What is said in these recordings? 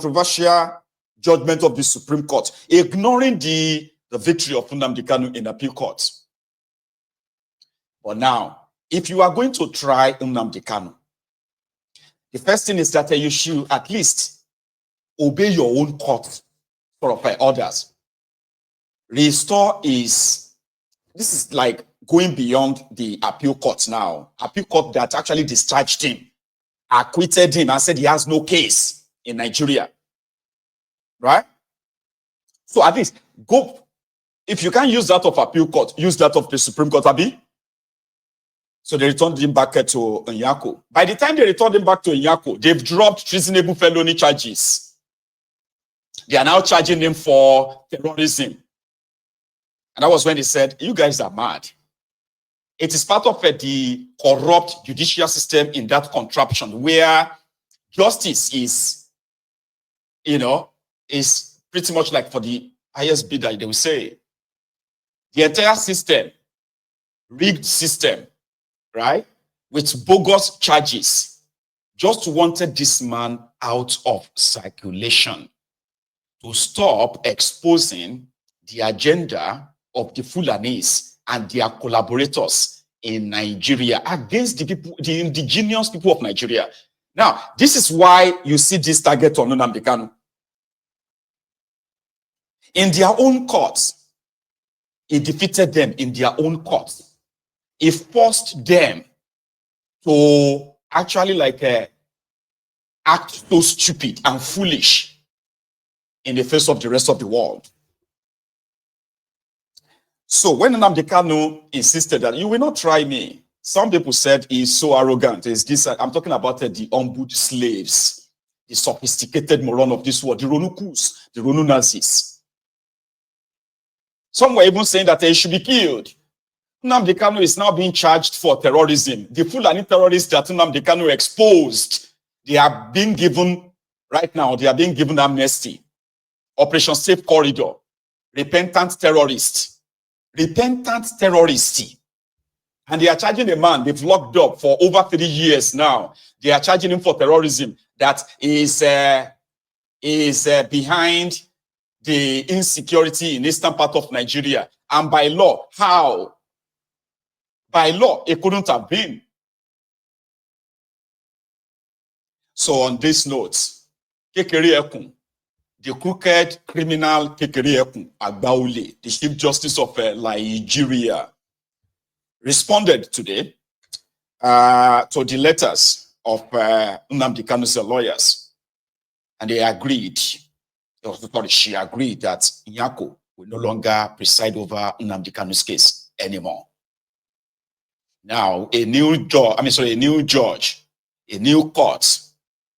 controversial judgment of the Supreme Court, ignoring the victory of NNAMDI KANU in appeal courts. But now, if you are going to try NNAMDI KANU, the first thing is that you should at least obey your own court for orders. Restore this is like going beyond the appeal court now. Appeal court that actually discharged him, acquitted him, and said he has no case in Nigeria. Right? So at least go, if you can't use that of appeal court, use that of the Supreme Court, Abi. So they returned him back to Nyako. By the time they returned him back to Nyako, they've dropped treasonable felony charges. They are now charging him for terrorism. And that was when they said, you guys are mad. It is part of the corrupt judicial system in that contraption where justice is, is pretty much like for the highest bidder, they will say. The entire system, rigged system, right, with bogus charges, just wanted this man out of circulation to stop exposing the agenda of the Fulanis and their collaborators in Nigeria against the people, the indigenous people of Nigeria. Now, this is why you see this target on NNAMDI KANU. In their own courts, he defeated them in their own courts. He forced them to actually act so stupid and foolish in the face of the rest of the world. So when NNAMDI KANU insisted that you will not try me, some people said he's so arrogant. Is this? I'm talking about the humbled slaves, the sophisticated moron of this world, the Ronukus, the Ronu Nazis. Some were even saying that they should be killed. NNAMDI KANU is now being charged for terrorism. The Fulani terrorists that NNAMDI KANU exposed, they are being given, right now, they are being given amnesty. Operation Safe Corridor, repentant terrorists. Repentant terrorists. And they are charging a man they've locked up for over 3 years now. They are charging him for terrorism that is behind the insecurity in eastern part of Nigeria. And by law, how? By law, it couldn't have been. So on this note, the crooked criminal Kekere Agbaule, the Chief Justice of Nigeria, responded today to the letters of NNAMDI KANU's lawyers, and they agreed. She agreed that Nyako will no longer preside over NNAMDI KANU's case anymore. Now, a new judge, a new court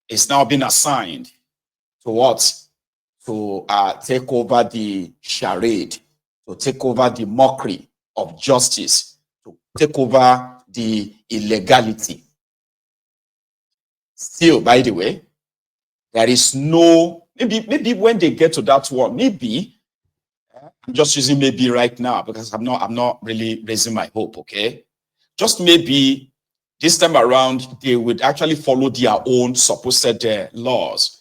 is now being assigned to what? To take over the charade, to take over the mockery of justice, to take over the illegality. Still, by the way, there is no, maybe when they get to that one, maybe, I'm just using maybe right now because I'm not really raising my hope, okay? Just maybe this time around, they would actually follow their own supposed laws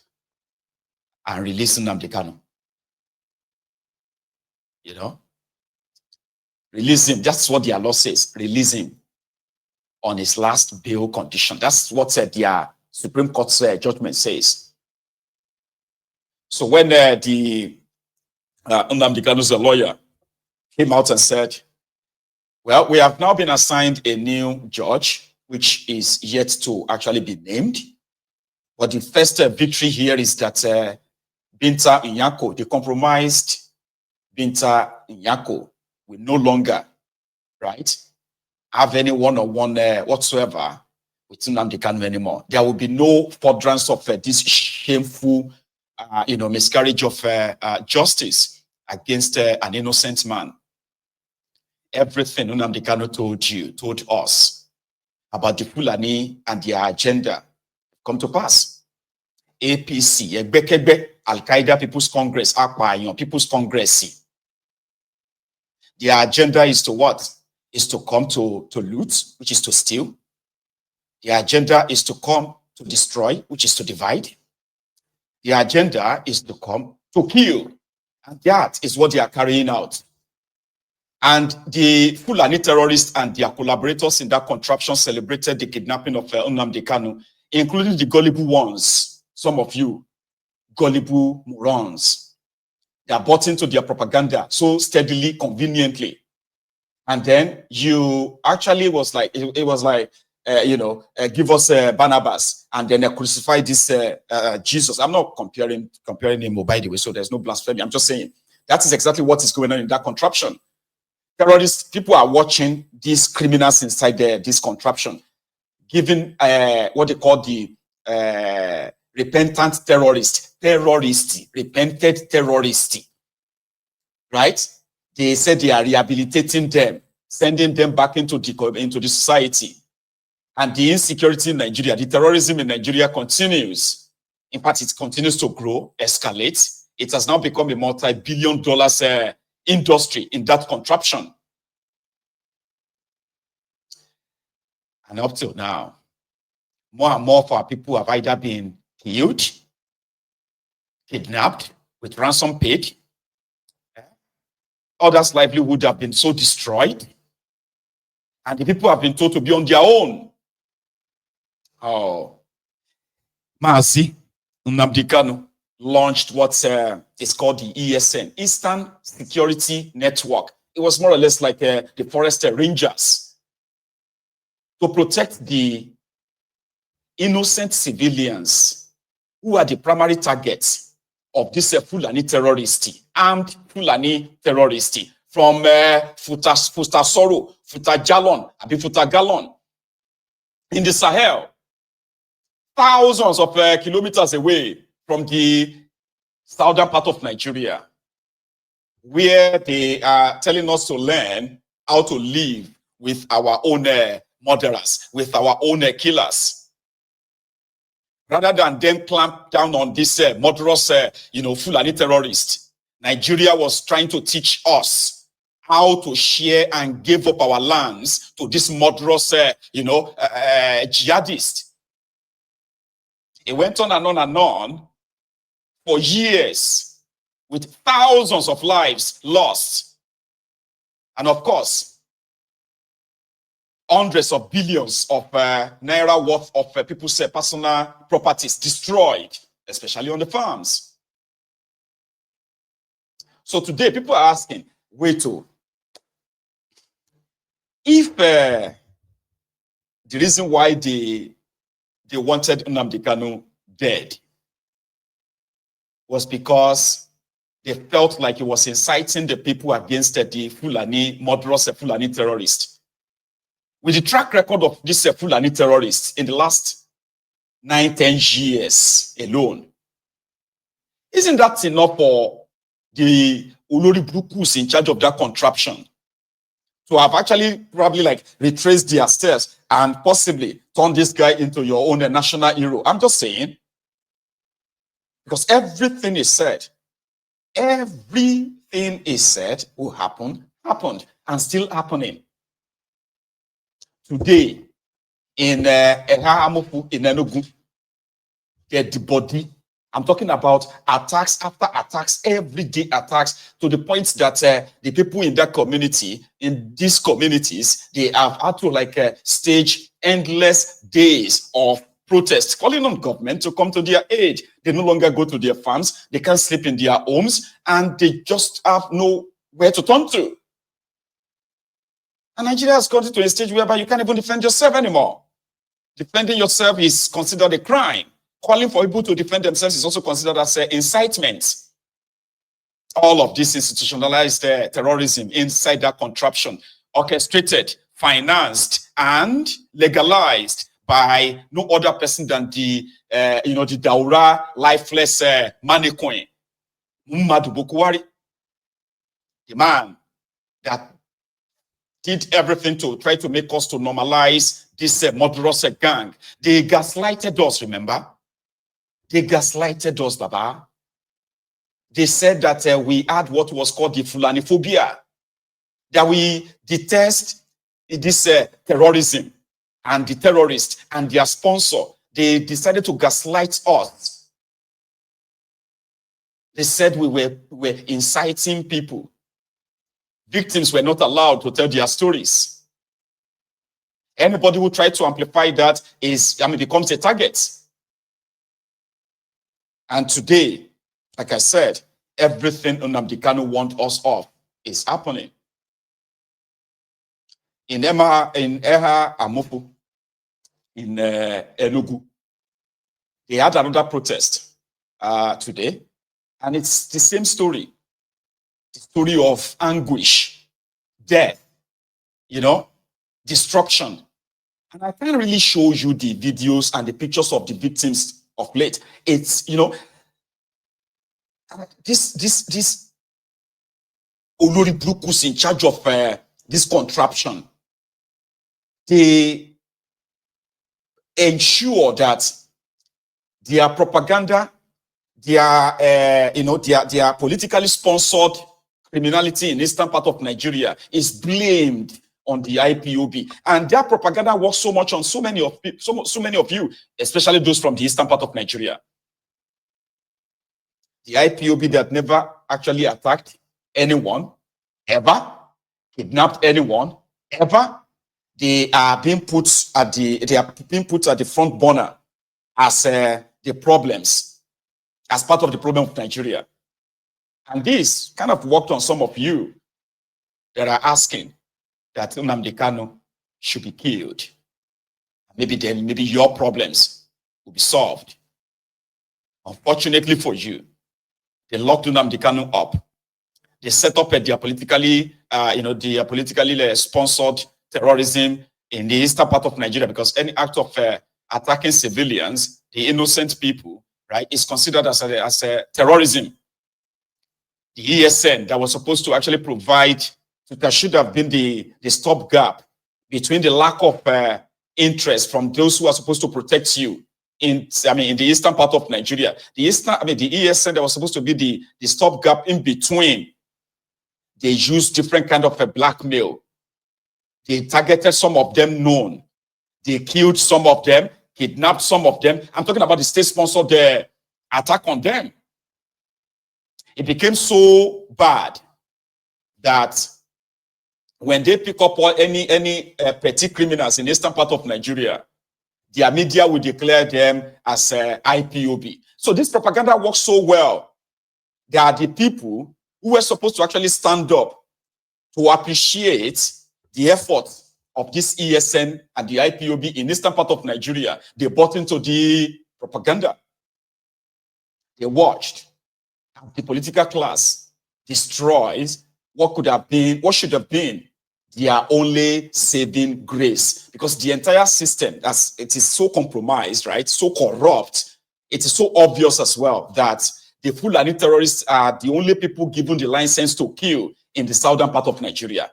and release NNAMDI KANU. Release him. That's what their law says. Release him on his last bail condition. That's what their Supreme Court's judgment says. So when the NNAMDI KANU's lawyer came out and said, well, we have now been assigned a new judge, which is yet to actually be named. But the first victory here is that Binta Nyako, the compromised Binta Nyako, will no longer, right, have any one-on-one whatsoever with NNAMDI KANU anymore. There will be no furtherance of this shameful, miscarriage of justice against an innocent man. Everything NNAMDI KANU told us about the Fulani and their agenda come to pass. APC, Egbekebe, Al-Qaeda People's Congress, Akpa, People's Congress. Their agenda is to what? Is to come to loot, which is to steal. Their agenda is to come to destroy, which is to divide. The agenda is to come to kill. And that is what they are carrying out. And the Fulani terrorists and their collaborators in that contraption celebrated the kidnapping of NNAMDI KANU, including the gullible ones, some of you, gullible morons. They are bought into their propaganda so steadily, conveniently. And then you actually was like, it was like, give us Barnabas, and then crucify this Jesus. I'm not comparing him, by the way, so there's no blasphemy. I'm just saying that is exactly what is going on in that contraption. Terrorists, people are watching these criminals inside this contraption, giving what they call the repentant repented terrorist, right? They said they are rehabilitating them, sending them back into the society. And the insecurity in Nigeria, the terrorism in Nigeria continues. In fact, it continues to grow, escalate. It has now become a multi-billion-dollar industry in that contraption. And up till now, more and more of our people have either been killed, kidnapped, with ransom paid. Others' livelihood have been so destroyed. And the people have been told to be on their own. Oh, Mazi NNAMDI KANU launched what is called the ESN, Eastern Security Network. It was more or less like the forest rangers to protect the innocent civilians who are the primary targets of this Fulani terrorist, armed Fulani terrorist from Futasoro, Futagalon in the Sahel. Thousands of kilometers away from the southern part of Nigeria, where they are telling us to learn how to live with our own murderers, with our own killers. Rather than them clamp down on this murderous, Fulani terrorist, Nigeria was trying to teach us how to share and give up our lands to this murderous, jihadist. It went on and on and on for years, with thousands of lives lost. And of course, hundreds of billions of naira worth of people's personal properties destroyed, especially on the farms. So today, people are asking, wait, if the reason why they wanted NNAMDI KANU dead was because they felt like he was inciting the people against the Fulani, murderous Fulani terrorist. With the track record of this Fulani terrorist in the last 9-10 years alone, isn't that enough for the Olori Brukus in charge of that contraption to have actually probably like retraced their steps and possibly turn this guy into your own national hero? I'm just saying, because everything is said will happen, happened, and still happening. Today, in Ehahamufu, in Enugu, the body, I'm talking about attacks after attacks, everyday attacks, to the point that the people in that community, in these communities, they have had to stage endless days of protest, calling on government to come to their aid. They no longer go to their farms, they can't sleep in their homes, and they just have nowhere to turn to. And Nigeria has gotten to a stage whereby you can't even defend yourself anymore. Defending yourself is considered a crime. Calling for people to defend themselves is also considered as incitement. All of this institutionalized terrorism inside that contraption, orchestrated, financed, and legalized by no other person than the Daura lifeless mannequin, Muhammadu Buhari, the man that did everything to try to make us to normalize this murderous gang. They gaslighted us, remember? They gaslighted us, Baba. They said that we had what was called the Fulani phobia, that we detest this terrorism and the terrorists and their sponsor. They decided to gaslight us. They said we were inciting people. Victims were not allowed to tell their stories. Anybody who tried to amplify that becomes a target. And today, like I said, everything NNAMDI KANU wants us off is happening. In Eha Amofu, in Enugu, they had another protest today, and it's the same story. The story of anguish, death, destruction. And I can't really show you the videos and the pictures of the victims of late. It's, this Olori Brukus in charge of this contraption, they ensure that their propaganda, their politically sponsored criminality in the eastern part of Nigeria is blamed on the IPOB, and their propaganda works so much on so many of you, especially those from the eastern part of Nigeria. The IPOB that never actually attacked anyone, ever, kidnapped anyone, ever. They are being put at the front burner as the problems, as part of the problem of Nigeria. And this kind of worked on some of you that are asking that NNAMDI KANU should be killed. Maybe your problems will be solved. Unfortunately for you, they locked NNAMDI KANU up. They set up their politically sponsored terrorism in the eastern part of Nigeria, because any act of attacking civilians, the innocent people, right, is considered as a terrorism. The ESN that was supposed to actually provide, that should have been the stopgap between the lack of interest from those who are supposed to protect you in the eastern part of Nigeria. The ESN that was supposed to be the stopgap in between. They used different kind of blackmail. They targeted some of them known. They killed some of them, kidnapped some of them. I'm talking about the state-sponsored attack on them. It became so bad that when they pick up any petty criminals in the eastern part of Nigeria, their media will declare them as IPOB. So this propaganda works so well. They are the people who were supposed to actually stand up to appreciate the effort of this ESN and the IPOB in the eastern part of Nigeria. They bought into the propaganda. They watched the political class destroys what should have been their only saving grace, because the entire system, it is so compromised, right? So corrupt. It is so obvious as well that the Fulani terrorists are the only people given the license to kill in the southern part of Nigeria.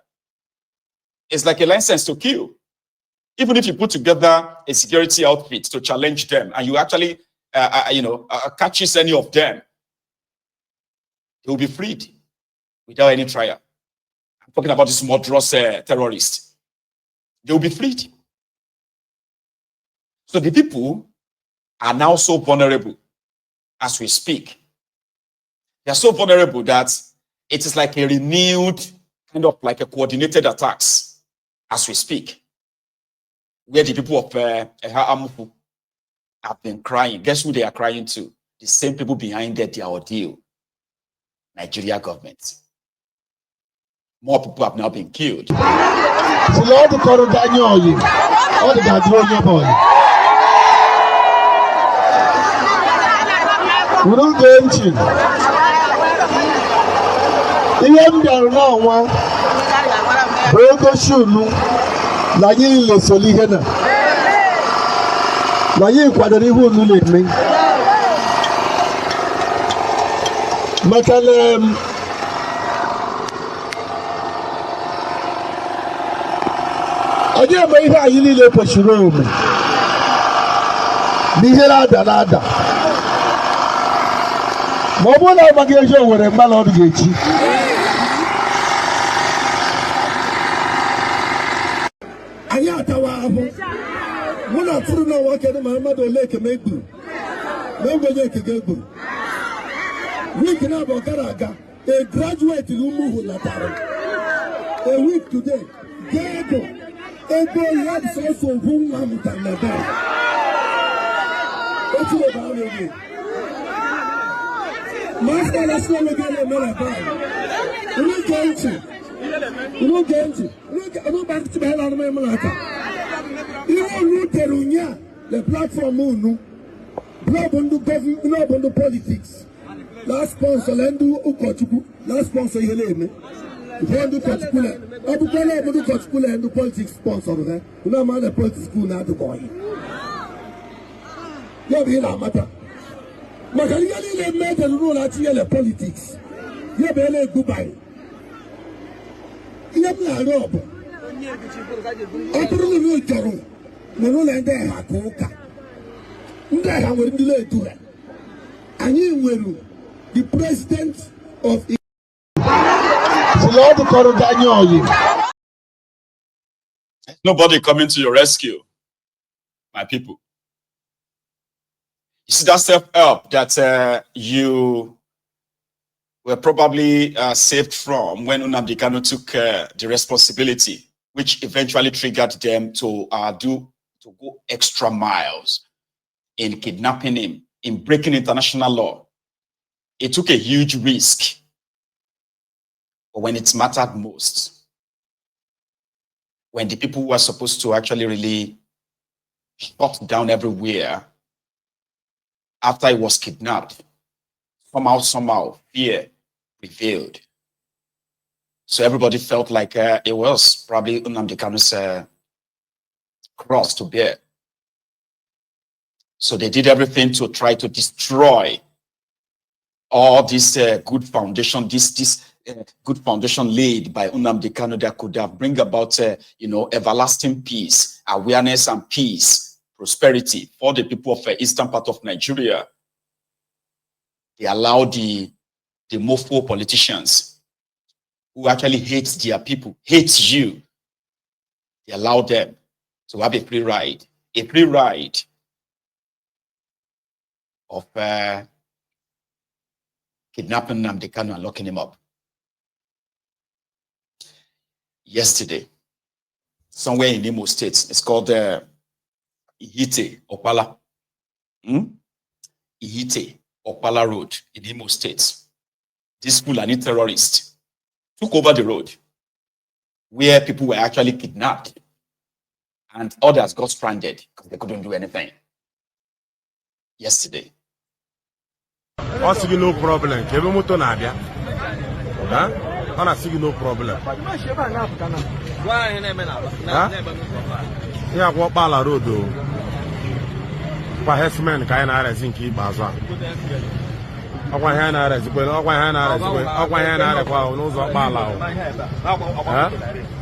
It's like a license to kill. Even if you put together a security outfit to challenge them, and you actually, catches any of them, they will be freed without any trial. I'm talking about this murderous terrorist. They will be freed. So the people are now so vulnerable as we speak. They are so vulnerable that it is like a renewed, kind of like a coordinated attacks as we speak. Where the people of Amufu have been crying. Guess who they are crying to? The same people behind their ordeal. Nigeria government. More people have now been killed. Oje me ihe ayi niile kwesịrị ome n'ihe na-ada ma ọ bụrụ na amaghị ezi owere mmanụ ọdụ ga-echi anyị atawa ahụ mụ na tụrụ n'ụwa kedu ma mmadụ ole ekeme gburu na ogbenye ekege gburu Week now, Bogaraga, a graduate in Umuhu Lataro. A week today, Diego, Ego Labs also whom I'm Tanada. What's it about me? Master, let's not look at it. You don't get it. You don't get it. I don't back to Bella Malaka. You don't know Terunya, the platform Munu. Blood on the government, blood on the politics. Last sponsor, Lendu Ukotuku, last sponsor, Helene. If you do particular, I will tell you to particular and the politics sponsor. You know, man, the politics school now to boy. You have here a matter. Macaliani made a rule at the politics. You have a goodbye. You have a rob. I put a new Jaru. The rule and there, Hakoka. I will delay to it. And you will. The president of nobody coming to your rescue, my people. You see that self-help that you were probably saved from when NNAMDI KANU took the responsibility, which eventually triggered them to go extra miles in kidnapping him, in breaking international law. It took a huge risk, but when it mattered most, when the people who were supposed to actually really shut down everywhere, after he was kidnapped, somehow, fear prevailed. So everybody felt like it was probably NNAMDI KANU's cross to bear. So they did everything to try to destroy all this good foundation, this good foundation laid by NNAMDI KANU that could have bring about, everlasting peace, awareness and peace, prosperity for the people of the eastern part of Nigeria. They allowed the mofo politicians who actually hate their people, hate you. They allowed them to have a free ride of kidnapping NNAMDI KANU and locking him up. Yesterday, somewhere in Imo State, it's called Ihite Opala. Ihite Opala Road in Imo State. This Fulani terrorist took over the road where people were actually kidnapped and others got stranded because they couldn't do anything. Yesterday. Also, no problem. Kevin Moto Nadia. Huh? I see no problem. Yeah, what Bala Road do? Perhaps-men kind of Zinki Baza. Our Hannah is well, our Hannah is well, our Hannah is well, knows of Bala.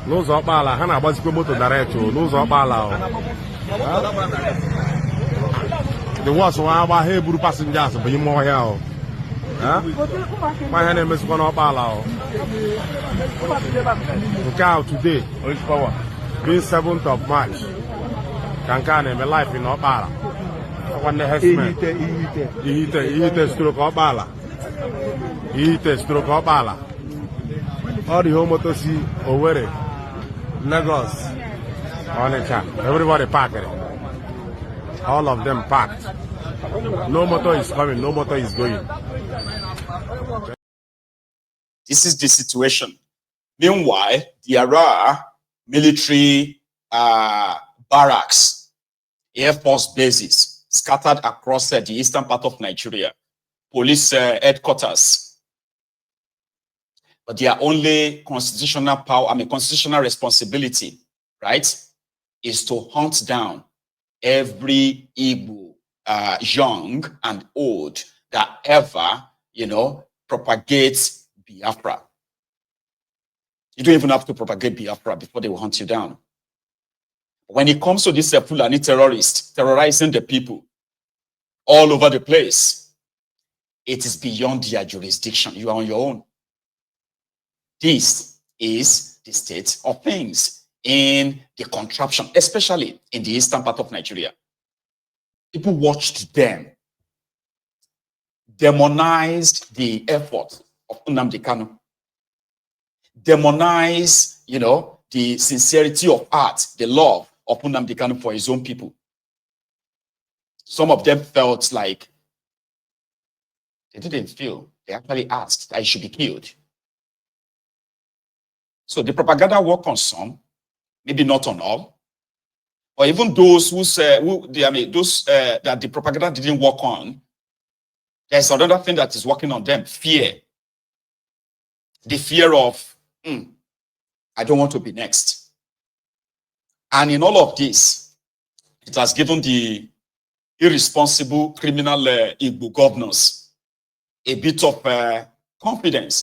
Knows of Bala, Hannah was promoted director, knows of Bala. The was one of our Hebrew passengers, but you more here. My name is Kono Bala. Today, being 7th of March, Kankane, my life in Opala. One the Hessman, he stroke Opala. He stroke Opala. All the homotosi, Owerri, Lagos, Onitsha, everybody packed. All of them packed. No motor is coming, no motor is going. This is the situation. Meanwhile, there are military barracks, Air Force bases scattered across the eastern part of Nigeria, police headquarters. But their only constitutional power, constitutional responsibility, right, is to hunt down every Igbo, young and old, that ever, propagates Biafra. You don't even have to propagate Biafra before they will hunt you down. When it comes to this Fulani terrorist terrorizing the people all over the place, it is beyond their jurisdiction. You are on your own. This is the state of things in the contraption, especially in the eastern part of Nigeria. People watched them demonized the effort of NNAMDI KANU, demonized, the sincerity of art, the love of NNAMDI KANU for his own people. Some of them felt like they didn't feel. They actually asked that he should be killed. So the propaganda worked on some, maybe not on all, or even those that the propaganda didn't work on. There's another thing that is working on them: fear. The fear of, I don't want to be next. And in all of this, it has given the irresponsible criminal Igbo governors a bit of confidence